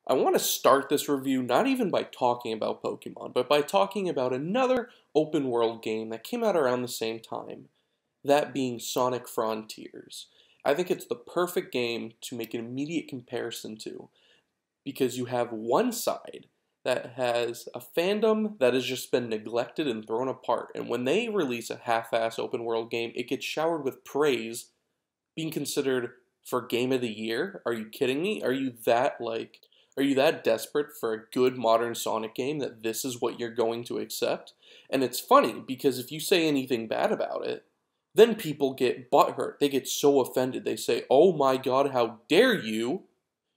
I want to start this review not even by talking about Pokemon, but by talking about another open world game that came out around the same time, that being Sonic Frontiers. I think it's the perfect game to make an immediate comparison to, because you have one side that has a fandom that has just been neglected and thrown apart, and when they release a half-ass open world game, it gets showered with praise, being considered for Game of the Year. Are you kidding me? Are you that desperate for a good modern Sonic game that this is what you're going to accept? And it's funny, because if you say anything bad about it, then people get butthurt. They get so offended. They say, oh my god, how dare you?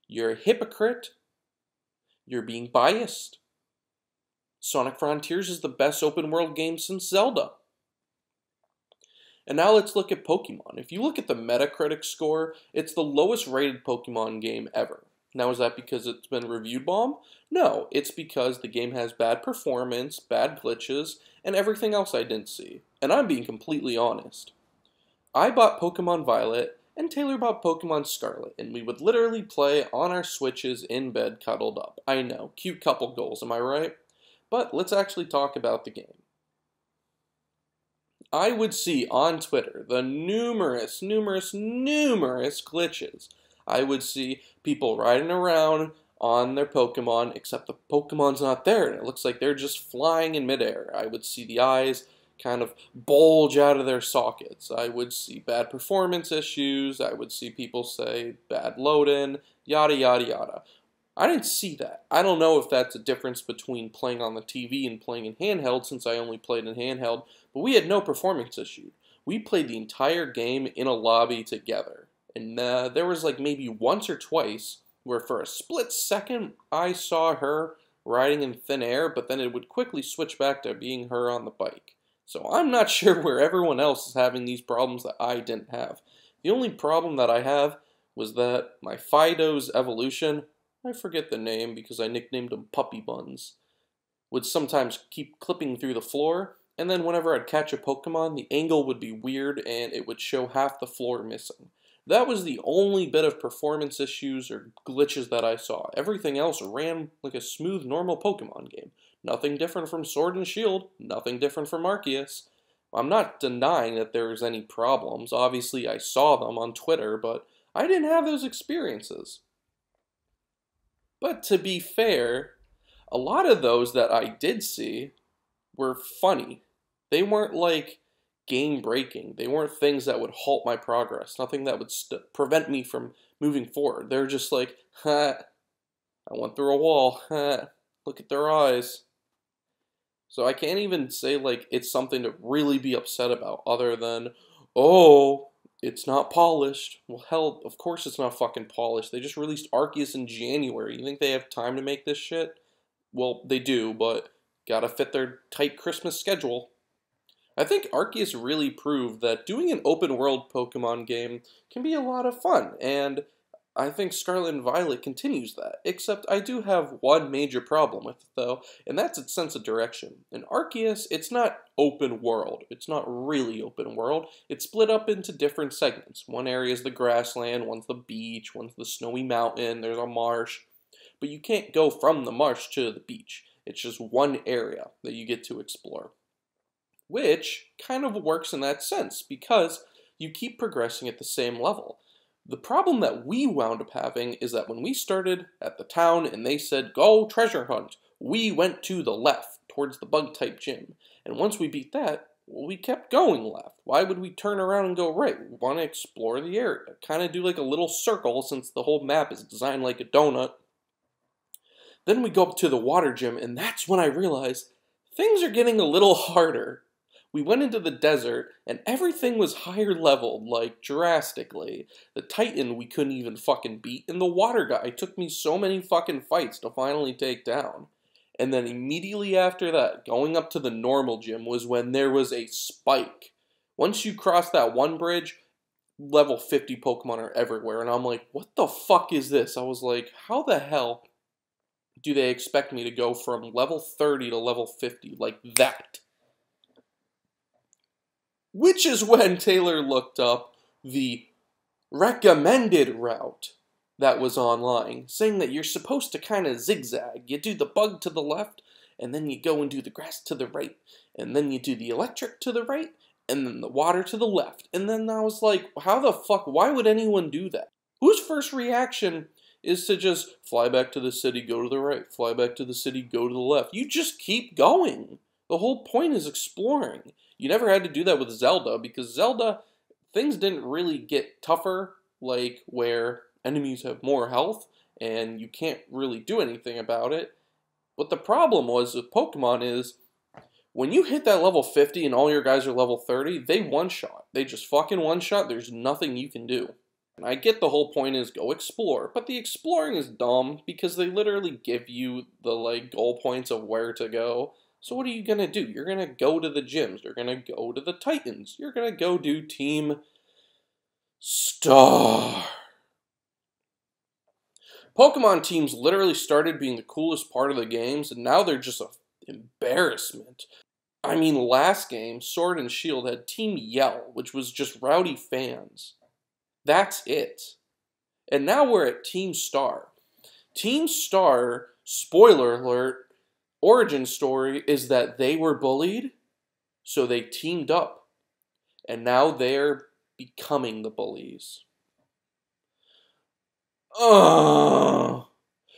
You're a hypocrite. You're being biased. Sonic Frontiers is the best open world game since Zelda. And now let's look at Pokemon. If you look at the Metacritic score, it's the lowest rated Pokemon game ever. Now, is that because it's been reviewed bomb? No, it's because the game has bad performance, bad glitches, and everything else I didn't see. And I'm being completely honest. I bought Pokemon Violet, and Taylor bought Pokemon Scarlet, and we would literally play on our Switches in bed cuddled up. I know, cute couple goals, am I right? But let's actually talk about the game. I would see on Twitter the numerous glitches. I would see people riding around on their Pokemon, except the Pokemon's not there, and it looks like they're just flying in midair. I would see the eyes kind of bulge out of their sockets. I would see bad performance issues. I would see people say bad load-in, yada yada yada. I didn't see that. I don't know if that's a difference between playing on the TV and playing in handheld, since I only played in handheld, but we had no performance issue. We played the entire game in a lobby together. And there was like maybe once or twice where for a split second I saw her riding in thin air, but then it would quickly switch back to being her on the bike. So I'm not sure where everyone else is having these problems that I didn't have. The only problem that I have was that my Fido's evolution, I forget the name because I nicknamed him Puppy Buns, would sometimes keep clipping through the floor, and then whenever I'd catch a Pokemon, the angle would be weird and it would show half the floor missing. That was the only bit of performance issues or glitches that I saw. Everything else ran like a smooth, normal Pokemon game. Nothing different from Sword and Shield, nothing different from Arceus. I'm not denying that there was any problems. Obviously, I saw them on Twitter, but I didn't have those experiences. But to be fair, a lot of those that I did see were funny. They weren't like game-breaking. They weren't things that would halt my progress. Nothing that would prevent me from moving forward. They're just like, ha, I went through a wall, ha, look at their eyes. So I can't even say like it's something to really be upset about other than, oh, it's not polished. Well, hell, of course it's not fucking polished. They just released Arceus in January. You think they have time to make this shit? Well, they do, but gotta fit their tight Christmas schedule. I think Arceus really proved that doing an open-world Pokemon game can be a lot of fun, and I think Scarlet and Violet continues that, except I do have one major problem with it, though, and that's its sense of direction. In Arceus, it's not open world. It's not really open world. It's split up into different segments. One area is the grassland, one's the beach, one's the snowy mountain, there's a marsh, but you can't go from the marsh to the beach. It's just one area that you get to explore. Which kind of works in that sense, because you keep progressing at the same level. The problem that we wound up having is that when we started at the town and they said, go treasure hunt, we went to the left, towards the bug-type gym. And once we beat that, well, we kept going left. Why would we turn around and go right? We want to explore the area. Kind of do like a little circle, since the whole map is designed like a donut. Then we go up to the water gym, and that's when I realized things are getting a little harder. We went into the desert, and everything was higher leveled, like, drastically. The Titan we couldn't even fucking beat, and the water guy took me so many fucking fights to finally take down. And then immediately after that, going up to the normal gym was when there was a spike. Once you cross that one bridge, level 50 Pokemon are everywhere, and I'm like, what the fuck is this? I was like, how the hell do they expect me to go from level 30 to level 50 like that? Which is when Taylor looked up the recommended route that was online, saying that you're supposed to kind of zigzag. You do the bug to the left, and then you go and do the grass to the right, and then you do the electric to the right, and then the water to the left. And then I was like, how the fuck, why would anyone do that? Whose first reaction is to just fly back to the city, go to the right, fly back to the city, go to the left? You just keep going. The whole point is exploring. You never had to do that with Zelda, because Zelda, things didn't really get tougher, like where enemies have more health, and you can't really do anything about it. What the problem was with Pokemon is, when you hit that level 50 and all your guys are level 30, they one-shot. They just fucking one-shot, there's nothing you can do. And I get the whole point is go explore, but the exploring is dumb, because they literally give you the, like, goal points of where to go. So what are you gonna do? You're gonna go to the gyms, you're gonna go to the Titans, you're gonna go do Team Star. Pokemon teams literally started being the coolest part of the games, and now they're just an embarrassment. I mean, last game, Sword and Shield had Team Yell, which was just rowdy fans. That's it. And now we're at Team Star. Team Star, spoiler alert, origin story is that they were bullied, so they teamed up. And now they're becoming the bullies. Ugh.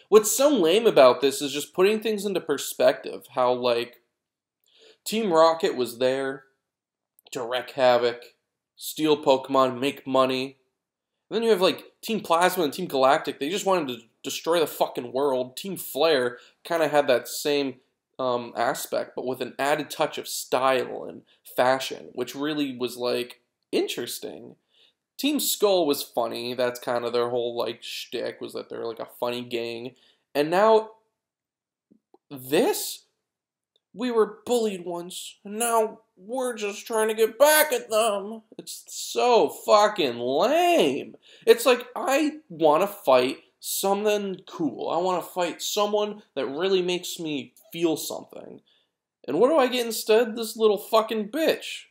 What's so lame about this is just putting things into perspective. How, like, Team Rocket was there to wreak havoc, steal Pokemon, make money. And then you have, like, Team Plasma and Team Galactic. They just wanted to destroy the fucking world. Team Flare kind of had that same aspect, but with an added touch of style and fashion, which really was, like, interesting. Team Skull was funny. That's kind of their whole, like, shtick, was that they're, like, a funny gang. And now, this? We were bullied once, and now we're just trying to get back at them. It's so fucking lame. It's like, I want to fight something cool. I want to fight someone that really makes me feel something. And what do I get instead? This little fucking bitch.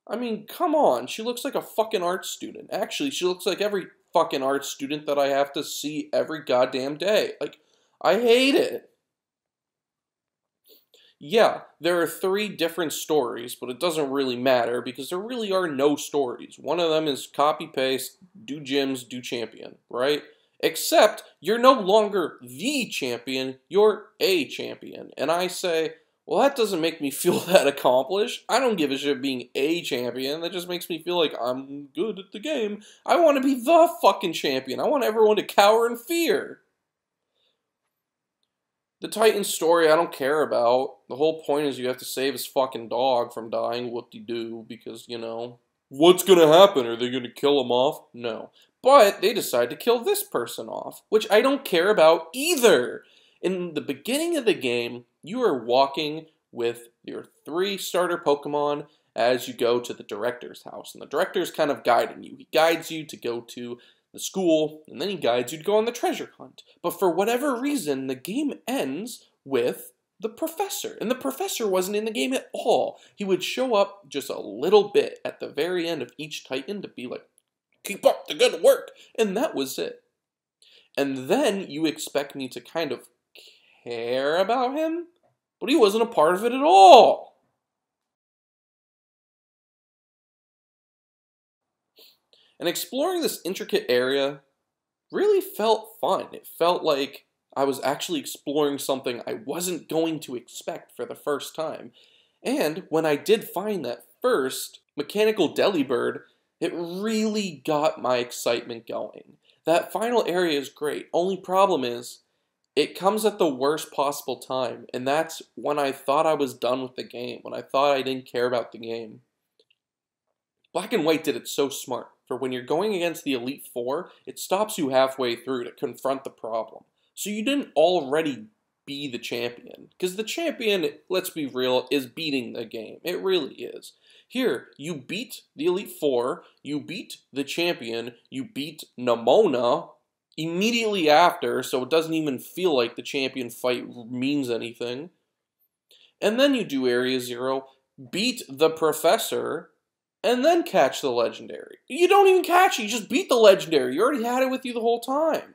I mean, come on. She looks like a fucking art student. Actually, she looks like every fucking art student that I have to see every goddamn day. Like, I hate it. Yeah, there are 3 different stories, but it doesn't really matter because there really are no stories. One of them is copy-paste, do gyms, do champion, right? Except, you're no longer the champion, you're a champion. And I say, well, that doesn't make me feel that accomplished. I don't give a shit being a champion. That just makes me feel like I'm good at the game. I want to be the fucking champion. I want everyone to cower in fear. The Titan story, I don't care about. The whole point is you have to save his fucking dog from dying, whoop-de-doo, because, you know, what's gonna happen? Are they gonna kill him off? No. But they decide to kill this person off, which I don't care about either. In the beginning of the game, you are walking with your 3 starter Pokemon as you go to the director's house. And the director's kind of guiding you. He guides you to go to the school, and then he guides you to go on the treasure hunt. But for whatever reason, the game ends with the professor. And the professor wasn't in the game at all. He would show up just a little bit at the very end of each Titan to be like, keep up the good work. And that was it. And then you expect me to kind of care about him? But he wasn't a part of it at all. And exploring this intricate area really felt fun. It felt like I was actually exploring something I wasn't going to expect for the first time. And when I did find that first mechanical Delibird, it really got my excitement going. That final area is great. Only problem is, it comes at the worst possible time, and that's when I thought I was done with the game, when I thought I didn't care about the game. Black and White did it so smart. For when you're going against the Elite Four, it stops you halfway through to confront the problem. So you didn't already be the champion. Because the champion, let's be real, is beating the game. It really is. Here, you beat the Elite Four, you beat the champion, you beat Nemona immediately after, so it doesn't even feel like the champion fight means anything. And then you do Area Zero, beat the Professor, and then catch the Legendary. You don't even catch it, you just beat the Legendary. You already had it with you the whole time.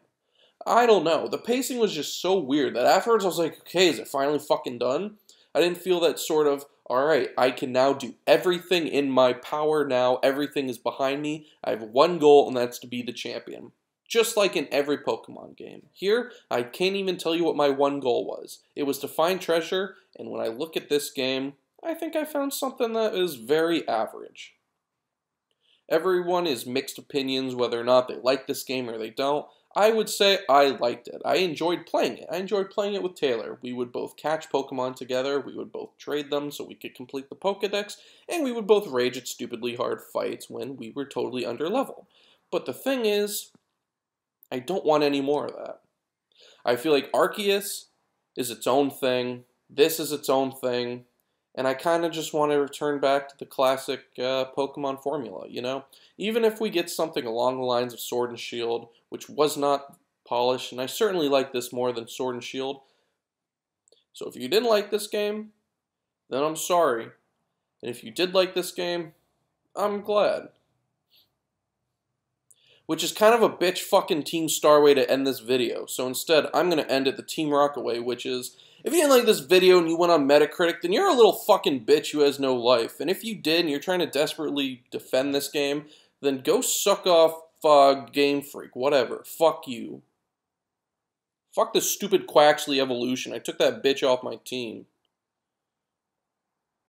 I don't know. The pacing was just so weird that afterwards I was like, okay, is it finally fucking done? I didn't feel that sort of, alright, I can now do everything in my power now. Everything is behind me. I have one goal, and that's to be the champion. Just like in every Pokemon game. Here, I can't even tell you what my one goal was. It was to find treasure, and when I look at this game, I think I found something that is very average. Everyone is mixed opinions whether or not they like this game or they don't. I would say I liked it. I enjoyed playing it. I enjoyed playing it with Taylor. We would both catch Pokemon together, we would both trade them so we could complete the Pokedex, and we would both rage at stupidly hard fights when we were totally under level. But the thing is, I don't want any more of that. I feel like Arceus is its own thing, this is its own thing, and I kind of just want to return back to the classic Pokemon formula, you know? Even if we get something along the lines of Sword and Shield, which was not polished, and I certainly like this more than Sword and Shield. So if you didn't like this game, then I'm sorry. And if you did like this game, I'm glad. Which is kind of a bitch fucking Team Star way to end this video. So instead, I'm going to end it the Team Rocket way, which is, if you didn't like this video and you went on Metacritic, then you're a little fucking bitch who has no life. And if you did and you're trying to desperately defend this game, then go suck off Game Freak, whatever. Fuck you. Fuck the stupid Quaxley evolution. I took that bitch off my team.